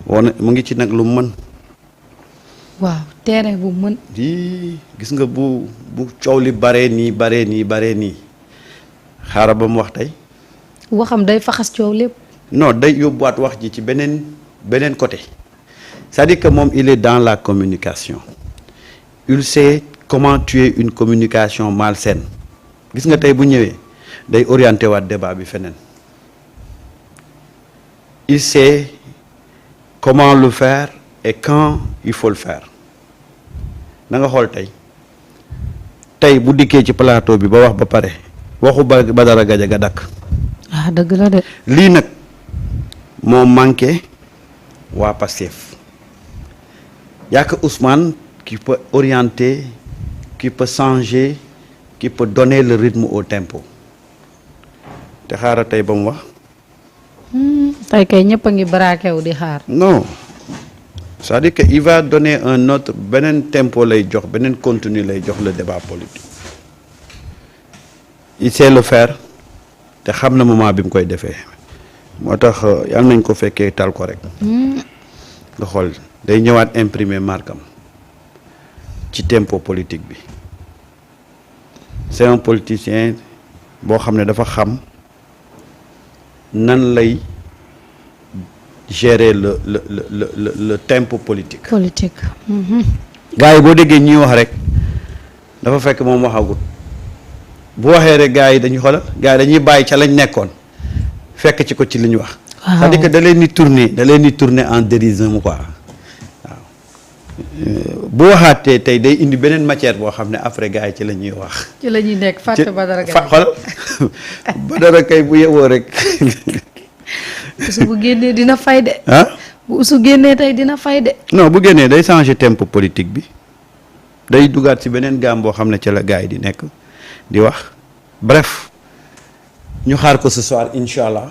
woon mu ngi ci nag lu mën. waaw terrain bu mën. di gis nga bu coow li baree nii xaaral ba mu wax tey. waxam day faxas coow lépp. non day yóbbuwaat wax ji ci beneen côté c'est-à-dire que moom il est dans la communication il sait comment tuer une communication malsaine gis nga tey bu ñëwee day orienté waat débat bi feneen il sait comment le faire et quand il faut le faire na nga xool tey bu dikkee ci plateau bi ba wax ba pare waxu Badara Gadiaga dakk dëgg la de. lii nag moo manqué waa Pastef y a que Ousmane qui peut orienter qui peut changer qui peut donner le rythme au tempo te xaaral tey ba mu wax. tey kay ñëpp a ngi barakew di xaar. non c'est-à-dire que il va donner un autre beneen tempo lay jox beneen contenu lay jox le débat politique il sait le faire te xam na moment bi mu koy defee moo tax yal nañ ko fekkee tal ko rek. nga xool day ñëwaat imprimer markam ci tempo politique bi c'est un politicien boo xam ne dafa xam nan lay gérer le tempo politique. waaye boo déggee ñuy wax rek dafa fekk moom waxagut bu waxee rek gars yi dañuy xoolal gars yi dañuy bàyyi ca lañ nekkoon fekk ci ko ci li ñu wax. c'est-à-dire que da leen di tourner en dérision quoi waaw bu waxaatee tey day indi beneen matière boo xam ne après gars yi ci la ñuy wax. ci la ñuy nekk fàtte Badara Gaye xoolal Badara kay bu yeboo rek. Usu bu génnee dina fay de. bu Usu génnee tey dina fay de. non bu génnee day changer tempo politique bi day dugaat ci beneen gaam boo xam ne ca la gars yi di nekk di wax bref ñu xaar ko ce soir incha allah.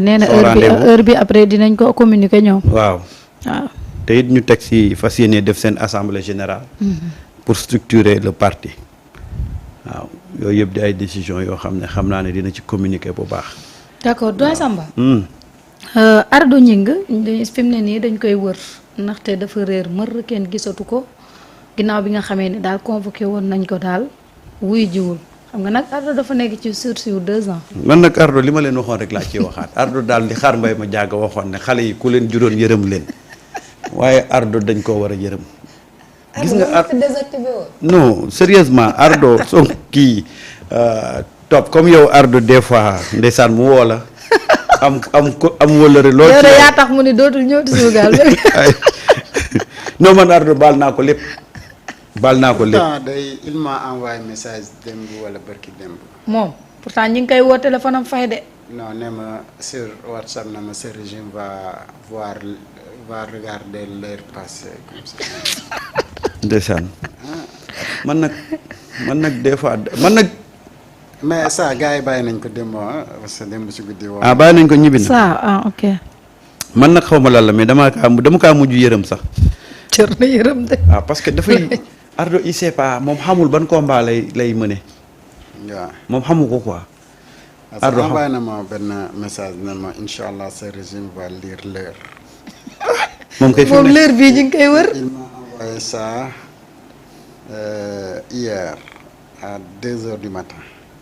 nee na heure bi après dinañ ko communiquer ñoom. waaw te it ñu teg ci fas yéene def seen assemblée générale. pour structurer le parti. waaw yooyu yëpp di ay décisions yoo xam ne xam naa ne dina ci communiquer bu baax. d'accord Doyen Samba. Ardo Gningue fi mu ne nii dañ koy wër ndaxte dafa réer mër kenn gisatu ko ginnaaw bi nga xamee ne daal convoqué woon nañ ko daal wuy jiwul xam nga nag Ardo dafa nekk ci sursis wu 2 ans. man nag Ardo li ma leen waxoon rek laa ciy waxaat Ardo daal li xaar mbay ma jàgg waxoon ne xale yi ku leen juróon yërëm leen waaye Ardo dañ koo war a yërëm. gis nga Ardo désactivé woon. non sérieusement Ardo soo kii top comme yow Ardo des fois ndeysaan mu woo la am wëllëre lool. yow de yaa tax mu ne dootul ñëw ci suñu gaal non man Ardo baal naa ko lépp. il m'a envoyé message démb wala barki démb. moom pourtant ñi ngi koy woo téléphone am fay de. non ne ma sur WhatsApp na ma ce régime va regarder l'heure passée comme ça. ndeysaan man nag des fois man nag. mais ça gars yi bàyyi nañ ko démb parce que démb si guddi woo. bàyyi nañ ko ñibbi na. ça ok. man nag xaw ma lan la mais dama kaa mujj yërëm sax. cër na yërëm de. parce que dafay Ardo il sait pas moom xamul ban combat lay mëne. waaw moom xamu ko quoi. Ardo envoyé na ma benn message ne ma incha allah ce régime va lire l'heure. moom kay fi mu moom l'heure bii ñu ngi koy wër. il m'a envoyé ça hier à 2h du matin.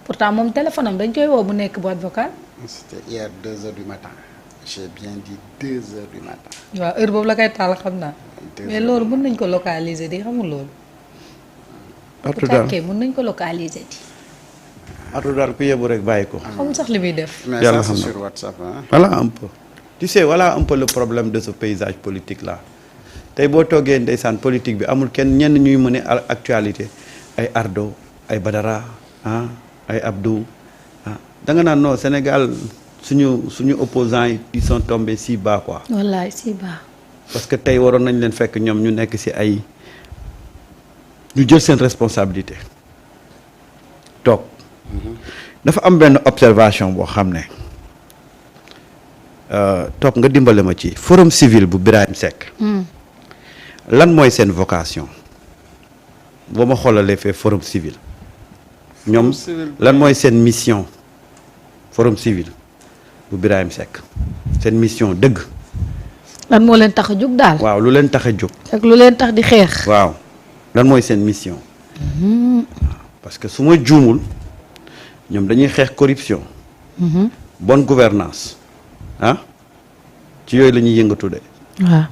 pourtant moom téléphone am dañ koy woo bu nekk boîte vocale. c'était hier 2h du matin. j'ai bien dit 2h du matin. waaw heure boobu la koy taal xam naa. mais loolu mën nañ ko localiser di xamul loolu. Ardo daal mën nañ ko localiser di. Ardo daal ku yebu rek bàyyi ko. xamul sax li muy def. mais yàlla ça xam c'est na sur WhatsApp voilà un peu. tu sais voilà un peu le problème de ce paysage politique là tey boo toogee ndeysaan politique bi amul kenn ñenn ñuy mëne actualité ay Ardo ay Badara ay Abdou da nga naan non Sénégal suñu opposants yi ils sont tombés si bas quoi. wallaay si bas. parce que tey waroon nañ leen fekk ñoom ñu nekk ci ay ñu jël seen responsabilité toog. dafa am benn observation boo xam ne toog nga dimbale ma ci forum civil bu Birahim Seck. lan mooy seen vocation boo ma xoolalee fee forum civil. ñoom lan mooy seen mission forum civil bu Birahim Seck seen mission dëgg. lan moo leen tax a jóg daal. waaw lu leen tax a jóg. ak lu leen tax di xeex. waaw lan mooy seen mission. parce que su ma juumul ñoom dañuy xeex corruption. bonne gouvernance ah ci yooyu la ñuy yëngatu de. waaw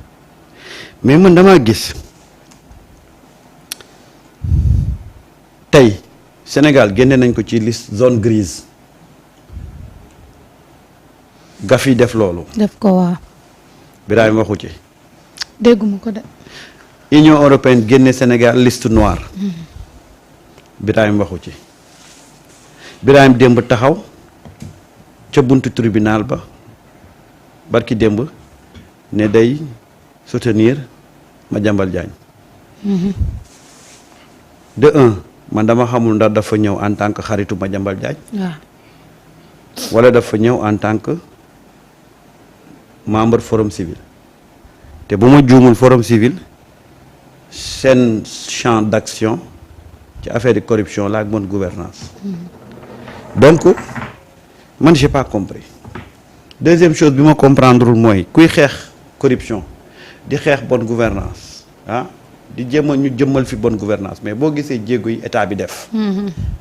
mais man damaa gis tey Sénégal génne nañ ko ci liste zone grise gaf yi def loolu. def ko waaw. Birahim waxu ci. dégguma ko de. Union européenne génne Sénégal liste noire. Birahim waxu ci. Birahim démb taxaw ca buntu tribunal ba barki démb ne day soutenir Madiambal Diagne. De un man dama xamul ndax dafa ñëw en tant que xaritu Madiambal Diagne. waaw. wala dafa ñëw en tant que membre forum civil te bu ma juumul forum civil seen champ d'action ci affaire de corruption la ak bonne gouvernance donc man j'ai pas compris. Deuxième chose bi ma comprendrewul mooy kuy xeex corruption di xeex bonne gouvernance ah di jéem a ñu jëmmal fi bonne gouvernance mais boo gisee jéego yi état bi def.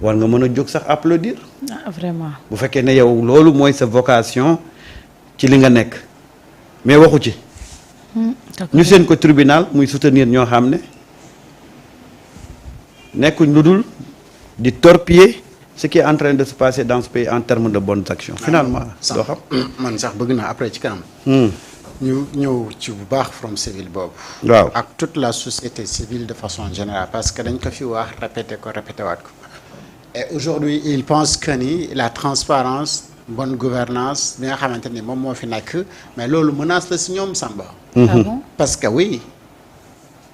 war nga mën a jóg sax applaudir. ah vraiment. bu fekkee ne yow loolu mooy sa vocation ci li nga nekk mais waxu ci. ñu seen ko tribunal muy soutenir ñoo xam ne nekkuñ lu dul di torpiller ce qui est en train de se passer dans ce pays en termes de bonnes actions. finalement doo xam. man sax bëgg naa après ci kanam. ñu ñëw ci bu baax forum civil boobu. waaw ak toute la société civile de façon générale parce que dañ ko fi wax répété waat ko. et aujourd'hui il pense que ni la transparence bonne gouvernance bi nga xamante ni moom moo fi nekk mais loolu menace la si ñoom Samba. ah bon? parce que oui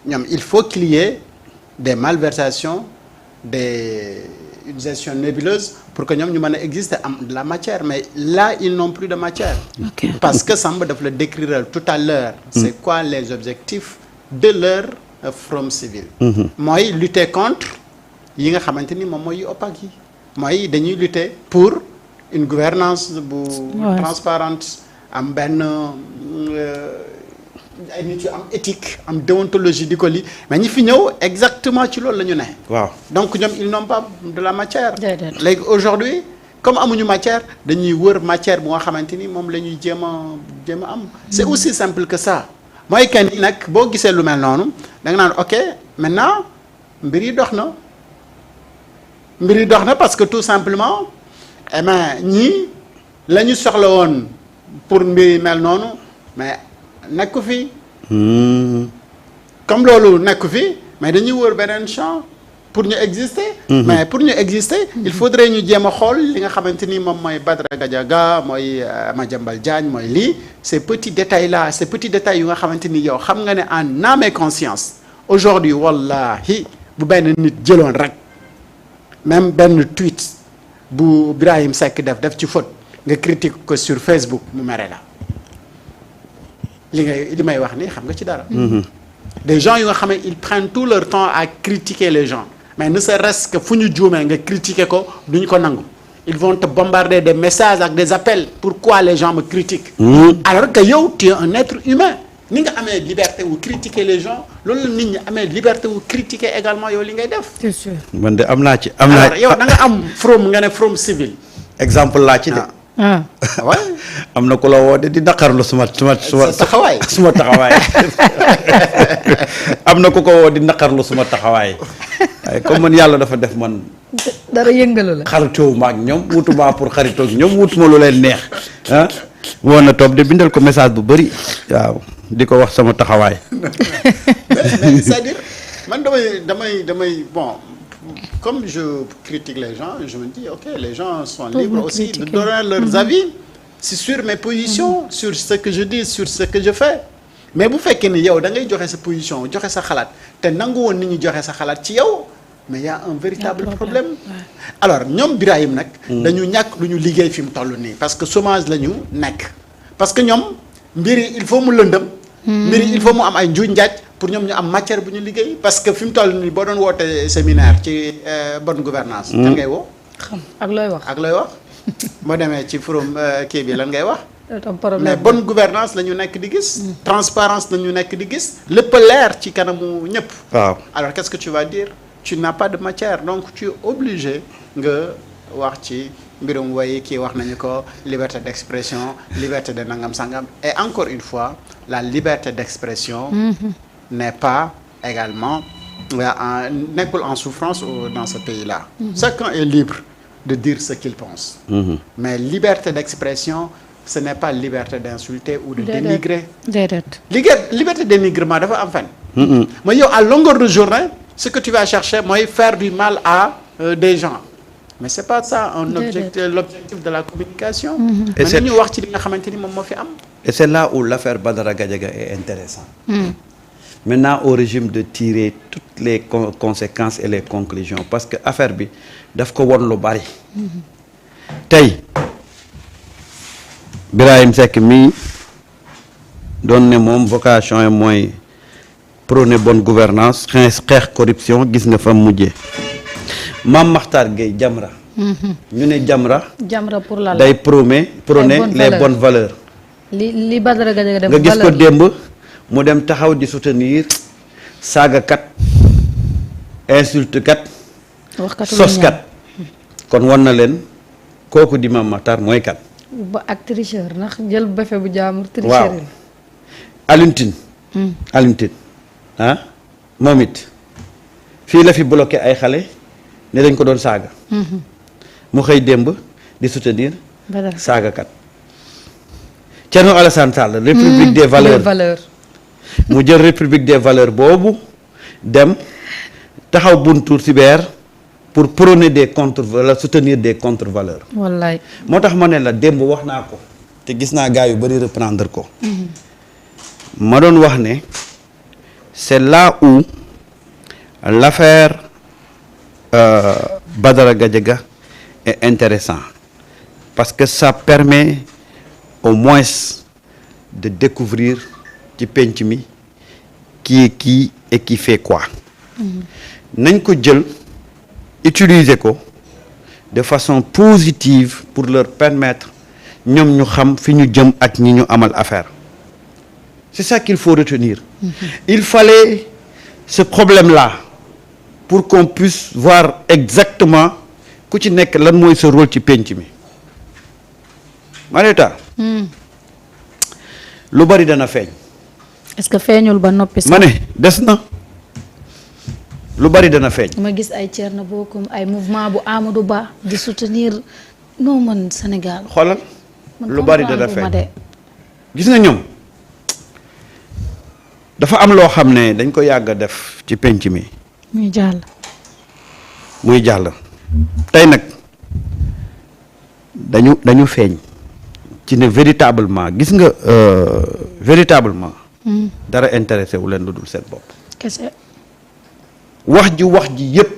ñoom il faut qu'il y ait des malversations des une gestion nébuleuse pour que ñoom ñu mën a exister am de la matière mais là ils n'ont plus de matière. ok parce que Samba daf la décrire tout à l'heure c'est quoi les objectifs de leur forum civil. mooy lutter contre yi nga xamante ni moom mooy opaque yi mooy dañuy lutter pour une gouvernance bu transparente am benn ay nit yu am éthique am déontologie di ko li mais ñi fi ñëw exactement ci loolu la ñu ne. waaw donc ñoom ils n'ont pas de la matière. déedéet. léegi aujourd'hui comme amuñu matière dañuy wër matière bu nga xamante ni moom la ñuy jéem a am. c'est aussi simple que ça mooy que ni nag boo gisee lu mel noonu da nga naan ok maintenant mbir yi dox na parce que tout simplement eh bien ñii la ñu soxla woon pour mbir yi mel noonu mais nekku fi. comme loolu nekku fi mais dañuy wër beneen champ pour ñu exister. mais pour ñu exister il faudrait ñu jéem a xool li nga xamante ni moom mooy Badara Gadiaga mooy Madiambal Diagne mooy lii ces petits détails là ces petits détails yu nga xamante ni yow xam nga ne en âme et conscience aujourd'hui wallahi bu benn nit jëloon rek même benn tweet bu Birahim Seck def ci faute nga critique ko sur Facebook mu mere la li may wax ni xam nga ci dara. des gens yu nga xam ne ils prennent tout leur temps à critiquer les gens mais ne serait-ce que fu ñu juumee nga critiquer ko duñu ko nangu ils vont te bombarder des messages ak des appels pourquoi les gens me critiquent. alors que yow tu es un être humain ni nga amee liberté wu critiquer les gens loolu la nit ñi amee liberté wu critiquer également yow li ngay def. c'est sûr. man de am naa ci alors yow da nga am from nga ne from civil. exemple laa ci de. ah waaw am na ku la woo de di naqarlu suma taxawaay suma taxawaay am na ku ko woo di naqarlu suma taxawaay waaye comme man yàlla dafa def man dara yëngalu la. xaritoo ma ak ñoom wutuma pour xaritoo ak ñoom wutuma lu leen neex ah woon na toog de bindal ko message bu bëri waaw di ko wax sama taxawaay. mais c'est-à-dire man damay bon. Comme je critique les gens, je me dis, ok, les gens sont libres aussi de donner leurs avis sur mes positions, sur ce que je dis, sur ce que je fais. Mais bu fekkee ni yow da ngay joxe sa position joxe sa xalaat te nangu woon nit ñi joxe sa xalaat ci yow mais y a un véritable problème. Alors ñoom Birahim nag. dañu ñàkk lu ñu liggéey fi mu toll nii parce que chômage la ñu nekk. parce que ñoom mbir yi il faut mu lëndëm. mbir yi il faut mu am ay njuuj njaaj pour ñoom ñu am matière bu ñu liggéey parce que fi mu toll nii boo doon woote séminaire ci bonne gouvernance kan ngay woo xam ak looy wax boo demee ci forum kii bi lan ngay wax mais bonne gouvernance la ñu nekk di gis. transparence la ñu nekk di gis. lépp leer ci kanamu ñëpp. waaw alors qu'est-ce que tu vas dire tu n'as pas de matière donc tu es obligé nga wax ci mbirum way kii wax nañu ko liberté d'expression liberté de nangam sangam et encore une fois la liberté d'expression n'est pas également nekkul en souffrance dans ce pays-là. Chacun est libre de dire ce qu'il pense. Mais liberté d'expression ce n'est pas liberté d'insulter ou de dénigrer. Liberté de dénigrement dafa am fen. mais yow à longueur de journée ce que tu vas chercher mooy faire du mal à des gens. mais c'est pas ça l'objectif de la communication. et c'est ñu wax ci li nga xamante ni moom moo fi am. et c'est là où l'affaire Badara Gadiaga est intéressante. Maintenant au régime de tirer toutes les conséquences et les conclusions parce que affaire bi daf ko won lu bari. tey Birahim Seck mii doon ne moom vocation yi mooy prôner bonne gouvernance xeex corruption gis nga fa mujjee Mame Makhtar Gueye Jamra. ñu ne Jamra pour la day prôner les bonnes valeurs. li Badara Gadiaga def nga gis ko démb mu dem taxaw di soutenir saagakat insultekat soskat kon wan na leen kooku di Mame Makhtar mooy kat ba ak tricheur ndax jël befe bu jaamur tricheur waaw Alioune Tine moom it fii la fi bloqué ay xale ne dañ ko doon saaga mu xëy démb di soutenir saagakat Thierno Alassane Sall république des valeurs mu jël république des valeurs boobu dem taxaw buntu cyber pour prôner des contre-valeurs soutenir des contre-valeurs. wallaay moo tax ma ne la démb wax naa ko te gis naa gars yu bari reprendre ko. ma doon wax ne c'est là où l'affaire Badara Gadiaga est intéressant parce que ça permet au moins de découvrir ci penc mi qui est qui et qui fait quoi. nañ ko jël utiliser ko de façon positive pour leur permettre ñoom ñu xam fi ñu jëm ak ñi ñu amal affaire c'est ça qu'il faut retenir. Il fallait ce problème-là pour qu'on puisse voir exactement ku ci nekk lan mooy sa rôle ci penc mi Marieta lu bari dana feeñ. est-ce que feeñul ba noppi sax. ma ne des na lu bari dana feeñ. ma gis ay Thierno Bocoum ay mouvement bu Amadou Ba di soutenir non man Sénégal. xoolal lu bari dana feeñ gis nga ñoom dafa am loo xam ne dañ ko yàgg a def ci penc mi. muy jàll. tey nag dañu feeñ ci ne véritablement gis nga véritablement. dara intéressé wu leen lu dul seen bopp. kese. wax ji yépp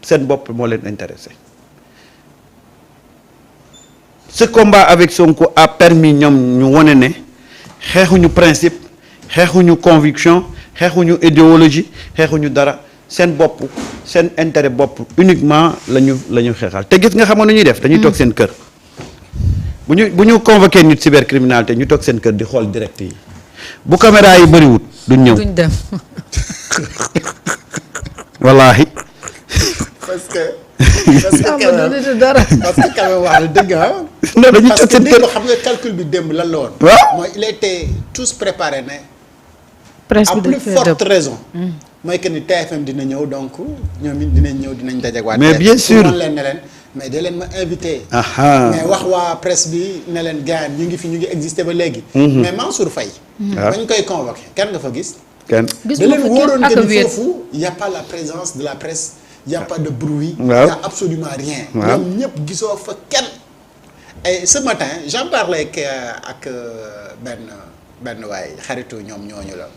seen bopp moo leen intéressé ce combat avec Sonko a permis ñoom ñu wone ne xeexuñu principe xeexuñu conviction xeexuñu idéologie xeexuñu dara seen bopp seen intérêt bopp uniquement la ñu xeexal te gis nga xamoon nu ñuy def dañuy toog seen kër bu ñu convoqué nit cybercriminalité ñu toog seen kër di xool direct yi bu caméra yi bëriwut duñ ñëw duñ dem. wallaahi. parce que quand même wax dëgg non dañuy toog seen kër xam nga calcul bi démb lan la woon. waaw mooy il était tous préparés ne. presse à bi plus forte raison. mooy que ni TFM dina ñëw donc ñoom it dinañ ñëw dinañ dajeeg waa. mais bien sûr pour leen ne leen mais da leen ma invité. mais wax waa presse bi ne leen gars ñu ngi fi ñu ngi existé ba léegi. mais Mansour Faye. bañ koy convoqué kenn nga fa gis. kenn da leen wóoroon que ni foofu y a pas la présence de la presse y a pas de bruit. waaw y a absolument rien. ñoom ñëpp gisoo fa kenn. et ce matin j'en parlais ak benn waay xaritu ñoom ñooñu la.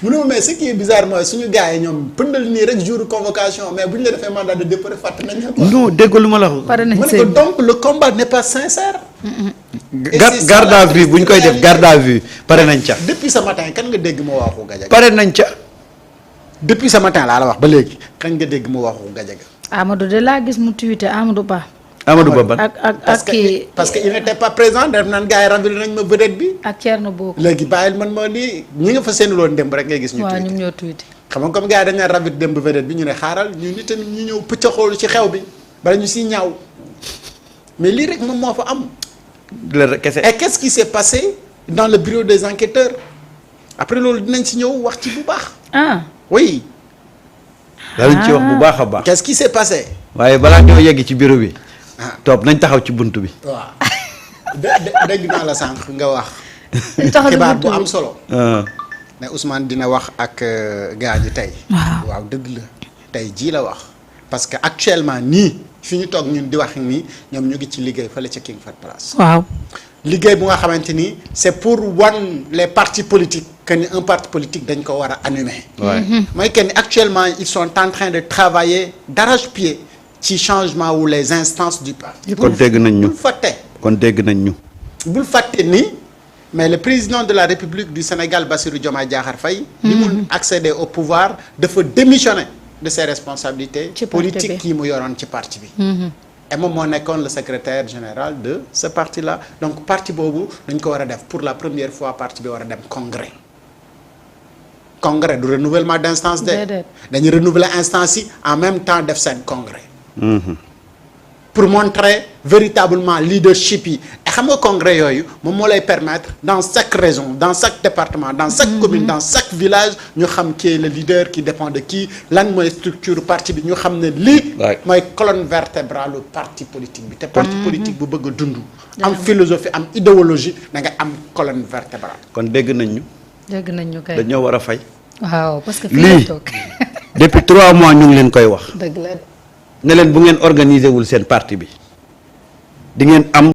mu ne ma mais ce qui est bizarre mooy suñu gars yi ñoom pëndal nii rek jour convocation mais bu ñu la defee mandat de dépôt fàtte nañ la quoi. non dégg lu ma la wax. pare nañ ma ne ko donc le combat n'est pas sincère. garde à vue bu ñu koy def garde à vue pare nañ ca. depuis ce matin kan nga dégg mu waxu Gadiaga. pare nañ ca. depuis ce matin laa la wax ba léegi kan nga dégg mu waxu Gadiaga. Amadou de laa gis mu tweeté Amadou Ba. Amadou Ba ban ak kii parce que il n'était pas présent def naan gars yi rafetlu nañ ma vedette bi. ak Thierno Bocoum. léegi bàyyil man ma lii ñi nga fa seenuloon démb rek ngay gis. ñu waaw tuuti ñoom ñoo tuuti. xam nga comme gars yi dañ naan rafet démb vedette bi ñu ne xaaral ñu nit tamit ñu ñëw pëcc xool ci xew bi bala ñu siy ñaaw mais lii rek moom moo fa am. kese. Et qu'est-ce qui s'est passé dans le bureau des enquêteurs après loolu dinañ si ñëw wax ci bu baax. Oui. danañ ci wax bu baax a baax. Qu'est-ce qui s'est passé. waaye balaa ñoo yegg ci bureau bi. toog nañ taxaw ci bunt bi. waaw dégg naa la sànq nga wax. taxaw xibaar bu am solo. ne Ousmane dina wax ak gars ñi tey. waaw dëgg la tey jii la wax. parce que actuellement nii fi ñu toog ñun di wax nii ñoom ñu ngi ci liggéey fële ca King Fahd Palace. waaw. liggéey bu nga xamante ni c'est pour wan les partis politiques que ni un parti politique dañ ko war a animer. mooy que ni actuellement ils sont en train de travailler d'arrache-pied ci changement wu les instances du parti. kon dégg nañ ñu bul fàtte. kon dégg nañ ñu. bul fàtte ni mais le président de la République du Sénégal Bassirou Diomaye Diakhar Faye. bi mu accéder au pouvoir dafa démissionner de ses responsabilités politiques yi mu yoroon ci parti bi. et moom moo nekkoon le secrétaire général de ce parti là donc parti boobu dañ ko war a def pour la première fois parti bi war a dem congrès du renouvellement d'instance de dañuy renouveler instance yi en même temps def seen congrès pour montrer véritablement leadership yi et xam nga congrès yooyu moom moo lay permettre dans chaque région dans chaque département dans chaque commune dans chaque village ñu xam qui est le leader qui dépend de qui lan mooy structure parti bi ñu xam ne lii mooy colonne vertébrale parti politique bi te parti politique bu bëgg a dund am philosophie am idéologie da nga am colonne vertébrale kon dégg nañ ñu kay dañoo war a fay waaw parce que lii depuis 3 mois ñu ngi leen koy wax dëgg la ne leen bu ngeen organiser wul seen parti bi di ngeen am